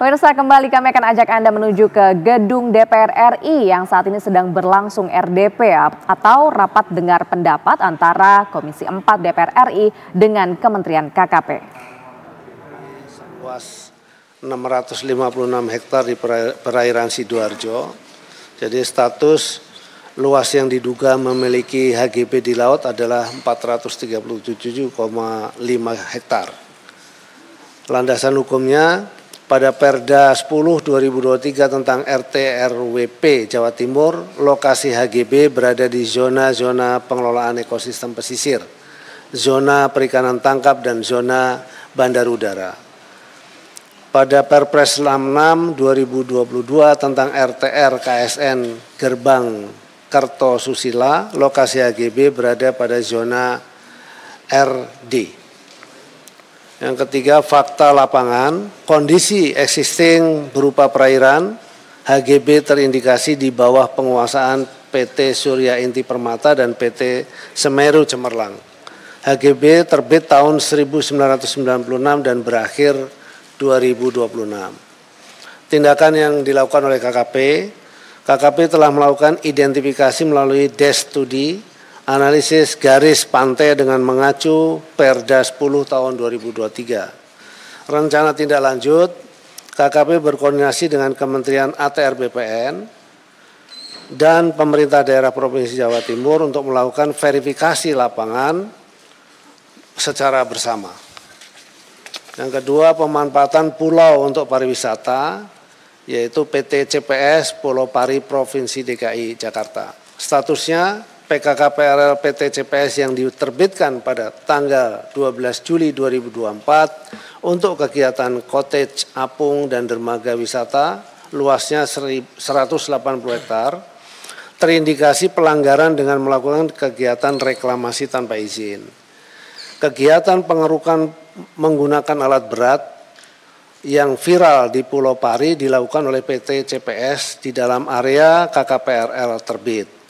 Pemirsa, kembali kami akan ajak Anda menuju ke gedung DPR RI yang saat ini sedang berlangsung RDP atau rapat dengar pendapat antara Komisi 4 DPR RI dengan Kementerian KKP. Luas 656 hektar di perairan Sidoarjo. Jadi status luas yang diduga memiliki HGB di laut adalah 437,5 hektar. Landasan hukumnya pada Perda 10/2023 tentang RT/RWP Jawa Timur, lokasi HGB berada di zona-zona pengelolaan ekosistem pesisir, zona perikanan tangkap, dan zona bandar udara. Pada Perpres 66/2022 tentang RTR KSN Gerbang Kertosusila, lokasi HGB berada pada zona RD. Yang ketiga, fakta lapangan, kondisi existing berupa perairan, HGB terindikasi di bawah penguasaan PT Surya Inti Permata dan PT Semeru Cemerlang. HGB terbit tahun 1996 dan berakhir 2026. Tindakan yang dilakukan oleh KKP telah melakukan identifikasi melalui desk studi, analisis garis pantai dengan mengacu Perda 10 tahun 2023. Rencana tindak lanjut, KKP berkoordinasi dengan Kementerian ATR BPN dan pemerintah daerah Provinsi Jawa Timur untuk melakukan verifikasi lapangan secara bersama. Yang kedua, pemanfaatan pulau untuk pariwisata, yaitu PT CPS Pulau Pari Provinsi DKI Jakarta. Statusnya PKKPRL PT CPS yang diterbitkan pada tanggal 12 Juli 2024 untuk kegiatan cottage, apung, dan dermaga wisata luasnya 180 hektar, terindikasi pelanggaran dengan melakukan kegiatan reklamasi tanpa izin. Kegiatan pengerukan menggunakan alat berat yang viral di Pulau Pari dilakukan oleh PT CPS di dalam area KKPRL terbit.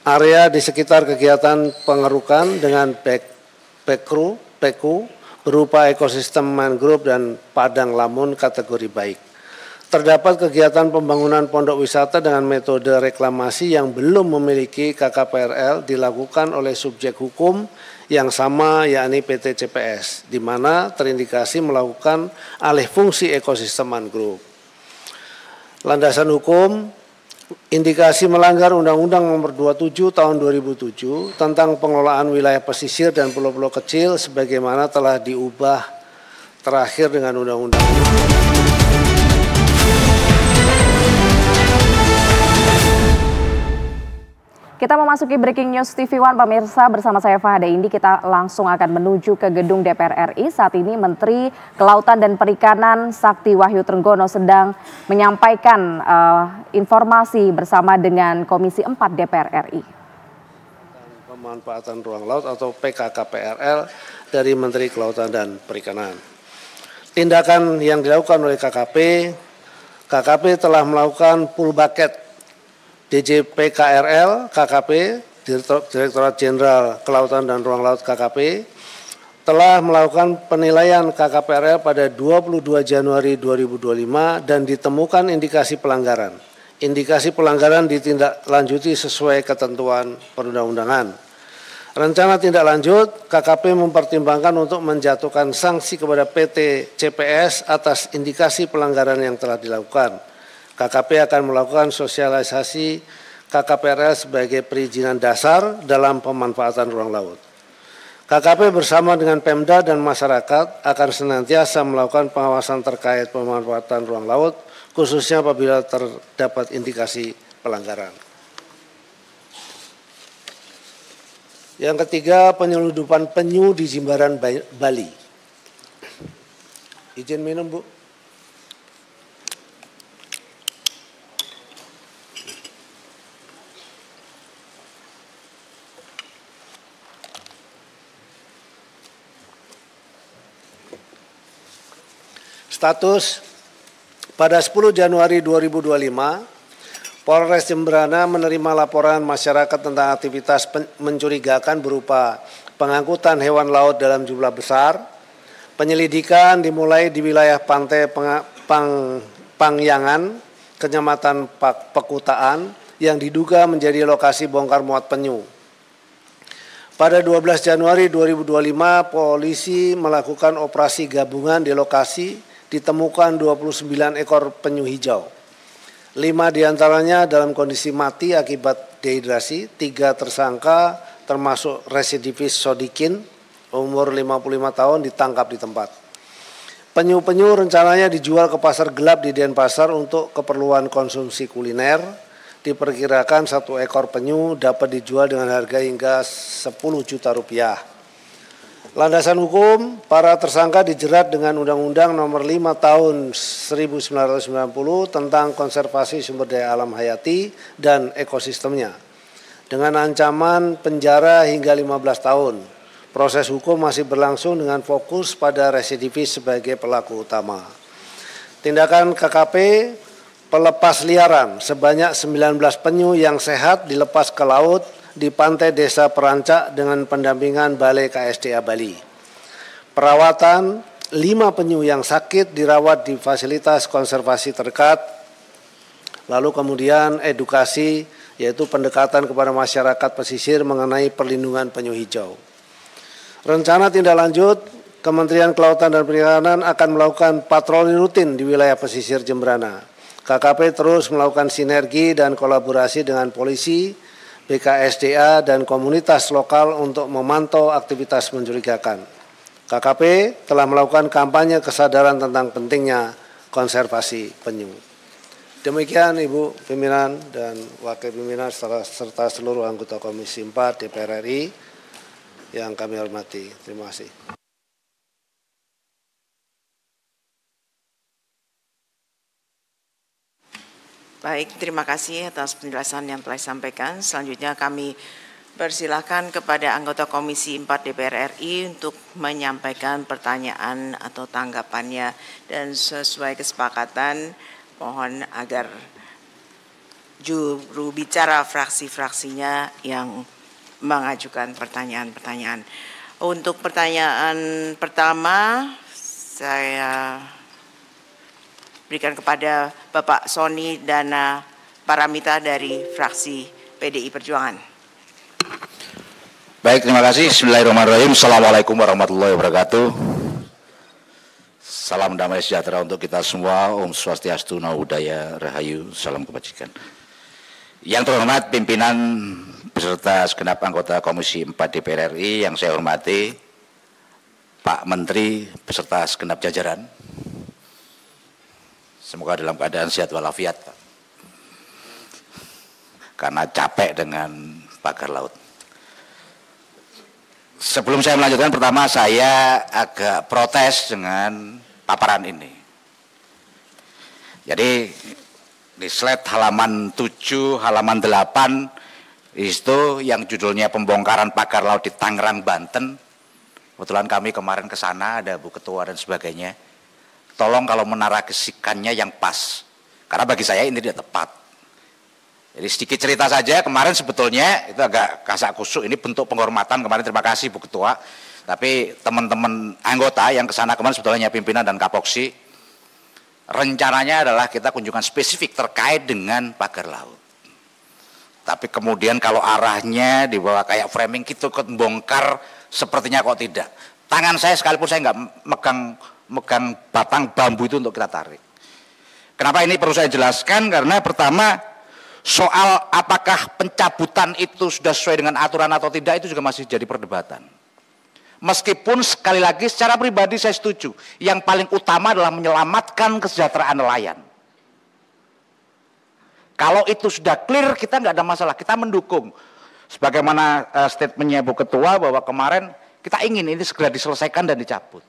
Area di sekitar kegiatan pengerukan dengan backcrew berupa ekosistem mangrove dan padang lamun kategori baik. Terdapat kegiatan pembangunan pondok wisata dengan metode reklamasi yang belum memiliki KKPRL dilakukan oleh subjek hukum yang sama, yakni PT CPS, di mana terindikasi melakukan alih fungsi ekosistem mangrove. Landasan hukum, indikasi melanggar Undang-Undang Nomor 27 Tahun 2007 tentang pengelolaan wilayah pesisir dan pulau-pulau kecil sebagaimana telah diubah terakhir dengan Undang-Undang. Kita memasuki Breaking News TV One, pemirsa, bersama saya Fahada Indi. Kita langsung akan menuju ke gedung DPR RI. Saat ini Menteri Kelautan dan Perikanan Sakti Wahyu Trenggono sedang menyampaikan informasi bersama dengan Komisi 4 DPR RI. Pemanfaatan ruang laut atau PKKPRL dari Menteri Kelautan dan Perikanan. Tindakan yang dilakukan oleh KKP telah melakukan full bucket DJPKRL KKP, Direktorat Jenderal Kelautan dan Ruang Laut KKP, telah melakukan penilaian KKPRL pada 22 Januari 2025 dan ditemukan indikasi pelanggaran. Indikasi pelanggaran ditindaklanjuti sesuai ketentuan perundang-undangan. Rencana tindak lanjut, KKP mempertimbangkan untuk menjatuhkan sanksi kepada PT CPS atas indikasi pelanggaran yang telah dilakukan. KKP akan melakukan sosialisasi KKPRL sebagai perizinan dasar dalam pemanfaatan ruang laut. KKP bersama dengan Pemda dan masyarakat akan senantiasa melakukan pengawasan terkait pemanfaatan ruang laut, khususnya apabila terdapat indikasi pelanggaran. Yang ketiga, penyeludupan penyu di Jimbaran Bali. Izin minum, Bu. Status, pada 10 Januari 2025, Polres Jemberana menerima laporan masyarakat tentang aktivitas mencurigakan berupa pengangkutan hewan laut dalam jumlah besar. Penyelidikan dimulai di wilayah pantai Pangyangan, Kecamatan Pekutaan, yang diduga menjadi lokasi bongkar muat penyu. Pada 12 Januari 2025, polisi melakukan operasi gabungan di lokasi, ditemukan 29 ekor penyu hijau. 5 diantaranya dalam kondisi mati akibat dehidrasi, 3 tersangka termasuk residivis Sodikin, umur 55 tahun ditangkap di tempat. Penyu-penyu rencananya dijual ke pasar gelap di Denpasar untuk keperluan konsumsi kuliner. Diperkirakan 1 ekor penyu dapat dijual dengan harga hingga 10 juta rupiah. Landasan hukum, para tersangka dijerat dengan Undang-Undang Nomor 5 Tahun 1990 tentang konservasi sumber daya alam hayati dan ekosistemnya, dengan ancaman penjara hingga 15 tahun. Proses hukum masih berlangsung dengan fokus pada residivis sebagai pelaku utama. Tindakan KKP, pelepas liaran sebanyak 19 penyu yang sehat dilepas ke laut di pantai Desa Perancak dengan pendampingan Balai KSDA Bali. Perawatan 5 penyu yang sakit dirawat di fasilitas konservasi terdekat. Lalu kemudian edukasi, yaitu pendekatan kepada masyarakat pesisir mengenai perlindungan penyu hijau. Rencana tindak lanjut, Kementerian Kelautan dan Perikanan akan melakukan patroli rutin di wilayah pesisir Jemberana. KKP terus melakukan sinergi dan kolaborasi dengan polisi, BKSDA, dan komunitas lokal untuk memantau aktivitas mencurigakan. KKP telah melakukan kampanye kesadaran tentang pentingnya konservasi penyu. Demikian Ibu Pimpinan dan Wakil Pimpinan serta seluruh anggota Komisi 4 DPR RI yang kami hormati. Terima kasih. Baik, terima kasih atas penjelasan yang telah disampaikan. Selanjutnya kami persilahkan kepada anggota Komisi 4 DPR RI untuk menyampaikan pertanyaan atau tanggapannya, dan sesuai kesepakatan mohon agar juru bicara fraksi-fraksinya yang mengajukan pertanyaan-pertanyaan. Untuk pertanyaan pertama saya berikan kepada Bapak Sony Dana Paramita dari fraksi PDI Perjuangan. Baik, terima kasih. Bismillahirrahmanirrahim. Assalamualaikum warahmatullahi wabarakatuh. Salam damai sejahtera untuk kita semua. Om Swastiastu, Namo Buddhaya, Rahayu, salam kebajikan. Yang terhormat pimpinan beserta segenap anggota Komisi 4 DPR RI yang saya hormati, Pak Menteri beserta segenap jajaran. Semoga dalam keadaan sehat walafiat, Pak. Karena capek dengan pagar laut. Sebelum saya melanjutkan, pertama saya agak protes dengan paparan ini. Jadi di slide halaman 7, halaman 8 itu yang judulnya pembongkaran pagar laut di Tangerang, Banten. Kebetulan kami kemarin ke sana, ada Bu Ketua dan sebagainya. Tolong kalau menarasikannya yang pas, karena bagi saya ini tidak tepat. Jadi sedikit cerita saja, kemarin sebetulnya itu agak kasak kusuk, ini bentuk penghormatan kemarin, terima kasih Bu Ketua. Tapi teman-teman anggota yang ke sana kemarin sebetulnya pimpinan dan Kapoksi, rencananya adalah kita kunjungan spesifik terkait dengan pagar laut. Tapi kemudian kalau arahnya dibawa kayak framing gitu, bongkar, sepertinya kok tidak. Tangan saya sekalipun saya nggak megang batang bambu itu untuk kita tarik. Kenapa ini perlu saya jelaskan? Karena pertama, soal apakah pencabutan itu sudah sesuai dengan aturan atau tidak, itu juga masih jadi perdebatan. Meskipun sekali lagi secara pribadi saya setuju, yang paling utama adalah menyelamatkan kesejahteraan nelayan. Kalau itu sudah clear, kita nggak ada masalah, kita mendukung. Sebagaimana statementnya Bu Ketua bahwa kemarin kita ingin ini segera diselesaikan dan dicabut.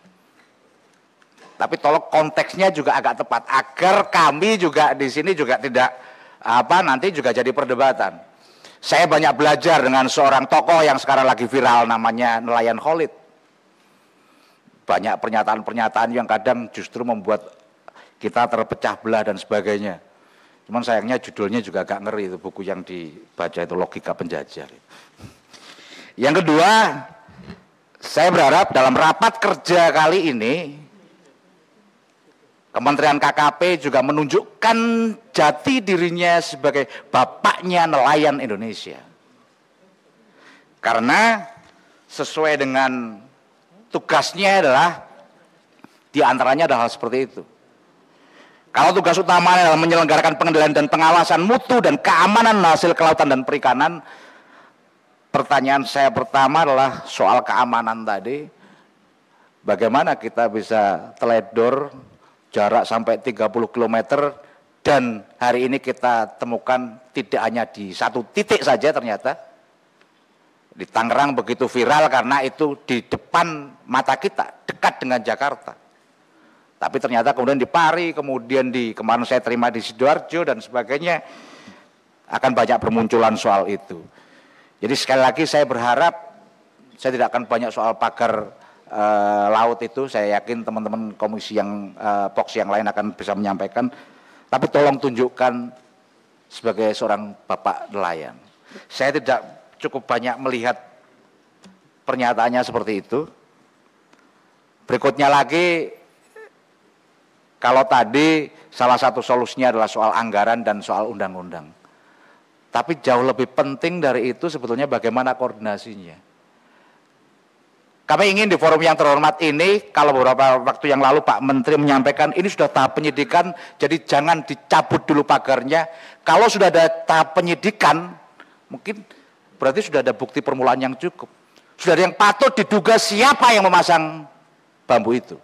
Tapi tolong konteksnya juga agak tepat, agar kami juga di sini juga tidak nanti juga jadi perdebatan. Saya banyak belajar dengan seorang tokoh yang sekarang lagi viral, namanya Nelayan Khalid. Banyak pernyataan-pernyataan yang kadang justru membuat kita terpecah belah dan sebagainya. Cuman sayangnya judulnya juga agak ngeri, itu buku yang dibaca itu Logika Penjajah. Yang kedua, saya berharap dalam rapat kerja kali ini Kementerian KKP juga menunjukkan jati dirinya sebagai bapaknya nelayan Indonesia. Karena sesuai dengan tugasnya adalah diantaranya adalah hal seperti itu. Kalau tugas utamanya adalah menyelenggarakan pengendalian dan pengawasan mutu dan keamanan hasil kelautan dan perikanan, pertanyaan saya pertama adalah soal keamanan tadi. Bagaimana kita bisa teledor jarak sampai 30 km dan hari ini kita temukan tidak hanya di satu titik saja ternyata. Di Tangerang begitu viral karena itu di depan mata kita, dekat dengan Jakarta. Tapi ternyata kemudian di Pari, kemudian kemarin saya terima di Sidoarjo dan sebagainya, akan banyak bermunculan soal itu. Jadi sekali lagi saya berharap, saya tidak akan banyak soal pagar laut itu, saya yakin teman-teman komisi yang POX yang lain akan bisa menyampaikan, tapi tolong tunjukkan sebagai seorang bapak nelayan. Saya tidak cukup banyak melihat pernyataannya seperti itu. Berikutnya lagi, kalau tadi salah satu solusinya adalah soal anggaran dan soal undang-undang, tapi jauh lebih penting dari itu sebetulnya bagaimana koordinasinya. Kami ingin di forum yang terhormat ini, kalau beberapa waktu yang lalu Pak Menteri menyampaikan ini sudah tahap penyidikan, jadi jangan dicabut dulu pagarnya. Kalau sudah ada tahap penyidikan, mungkin berarti sudah ada bukti permulaan yang cukup. Sudah ada yang patut diduga siapa yang memasang bambu itu.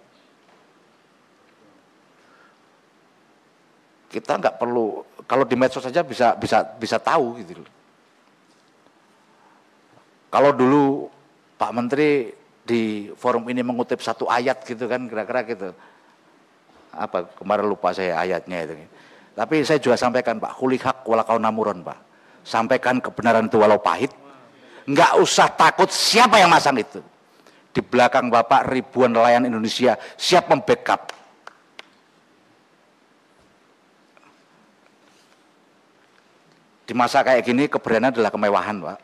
Kita nggak perlu, kalau di medsos saja bisa tahu gitu. Kalau dulu Pak Menteri di forum ini mengutip satu ayat gitu kan, kira-kira gitu. Apa kemarin lupa saya ayatnya itu. Tapi saya juga sampaikan Pak, kulihak walakau namuron Pak. Sampaikan kebenaran itu walau pahit. Nggak usah takut siapa yang masang itu. Di belakang Bapak ribuan nelayan Indonesia siap membackup. Di masa kayak gini keberanian adalah kemewahan Pak.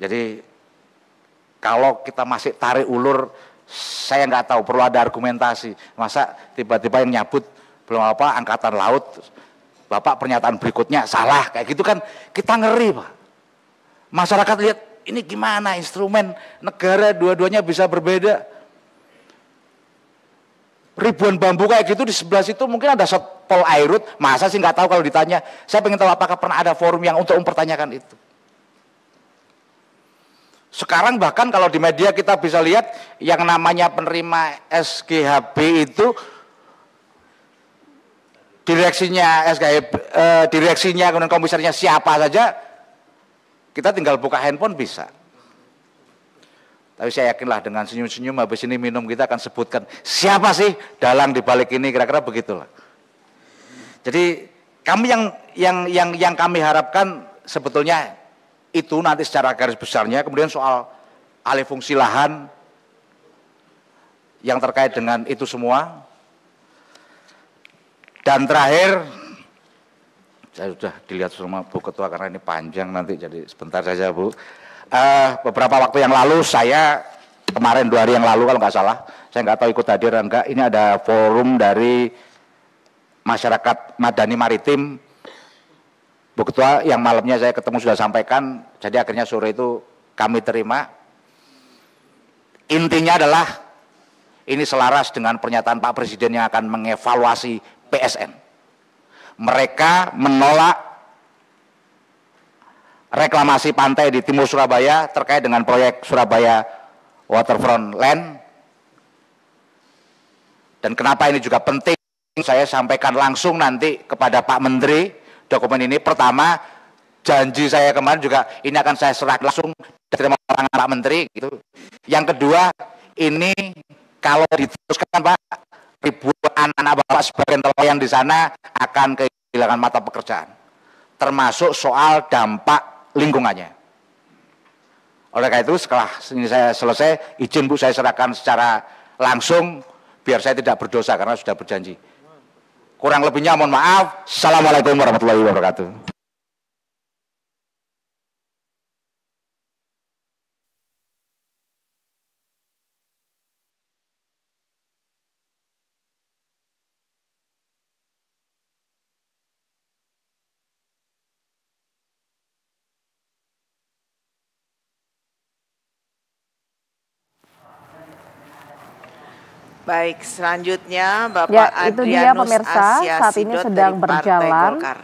Jadi kalau kita masih tarik ulur, saya nggak tahu, perlu ada argumentasi. Masa tiba-tiba yang nyabut belum apa angkatan laut, Bapak pernyataan berikutnya salah, kayak gitu kan kita ngeri Pak. Masyarakat lihat ini gimana instrumen negara dua-duanya bisa berbeda. Ribuan bambu kayak gitu di sebelah situ mungkin ada Pol Airut, masa sih nggak tahu kalau ditanya. Saya pengen tahu apakah pernah ada forum yang untuk mempertanyakan itu. Sekarang bahkan kalau di media kita bisa lihat yang namanya penerima SGHB itu direksinya direksinya kemudian komisarnya siapa saja, kita tinggal buka handphone bisa. Tapi saya yakinlah dengan senyum-senyum habis ini minum kita akan sebutkan siapa sih dalang di balik ini, kira-kira begitulah. Jadi kami yang kami harapkan sebetulnya itu nanti secara garis besarnya, kemudian soal alih fungsi lahan yang terkait dengan itu semua. Dan terakhir, saya sudah dilihat sama Bu Ketua karena ini panjang nanti, jadi sebentar saja Bu. Beberapa waktu yang lalu saya, kemarin 2 hari yang lalu kalau nggak salah, saya nggak tahu ikut hadir atau enggak, ini ada forum dari masyarakat Madani Maritim. Bu Ketua yang malamnya saya ketemu sudah sampaikan, jadi akhirnya sore itu kami terima. Intinya adalah ini selaras dengan pernyataan Pak Presiden yang akan mengevaluasi PSN. Mereka menolak reklamasi pantai di timur Surabaya terkait dengan proyek Surabaya Waterfront Land. Dan kenapa ini juga penting, saya sampaikan langsung nanti kepada Pak Menteri. Dokumen ini pertama, janji saya kemarin juga ini akan saya serahkan langsung dari tangan Pak Menteri gitu. Yang kedua, ini kalau diteruskan Pak, ribuan anak-anak Bapak sebagai nelayan di sana akan kehilangan mata pekerjaan. Termasuk soal dampak lingkungannya. Oleh karena itu setelah ini saya selesai, izin Bu saya serahkan secara langsung biar saya tidak berdosa karena sudah berjanji. Kurang lebihnya mohon maaf. Assalamualaikum warahmatullahi wabarakatuh. Baik, selanjutnya Bapak Ya, itu dia Adrianus pemirsa, Asia saat ini Sidot sedang dari Partai berjalan. Golkar.